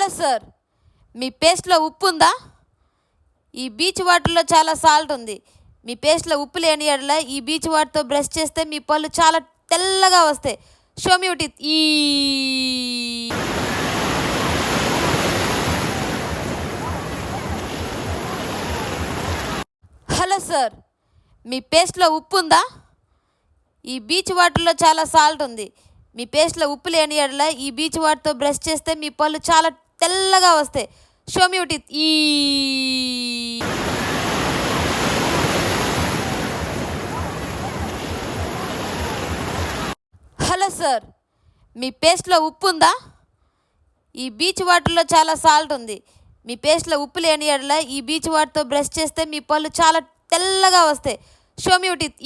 Hello sir, మీ పేస్ట్లో ఉప్పు ఉందా? ఈ బీచ్ వాటర్లో చాలా సాల్ట్ ఉంది. మీ పేస్ట్లో ఉప్పు లేని యెడల ఈ బీచ్ వాటర్తో బ్రష్ చేస్తే మీ పళ్ళు చాలా తెల్లగా వస్తాయి. Show me your teeth. Hello sir, మీ పేస్ట్లో ఉప్పు ఉందా? ఈ బీచ్ వాటర్లో చాలా సాల్ట్ ఉంది. మీ పేస్ట్లో ఉప్పు లేని యెడల ఈ బీచ్ వాటర్తో బ్రష్ చేస్తే మీ పళ్ళు చాలా తెల్లగా వస్తాయి. Show me your teeth. Hello sir, మీ పేస్ట్లో ఉప్పు ఉందా? ఈ బీచ్ వాటర్లో చాలా సాల్ట్ ఉంది. మీ పేస్ట్లో ఉప్పు లేని యెడల ఈ బీచ్ వాటర్తో బ్రష్ చేస్తే మీ పళ్ళు చాలా తెల్లగా వస్తాయి. Show me your teeth.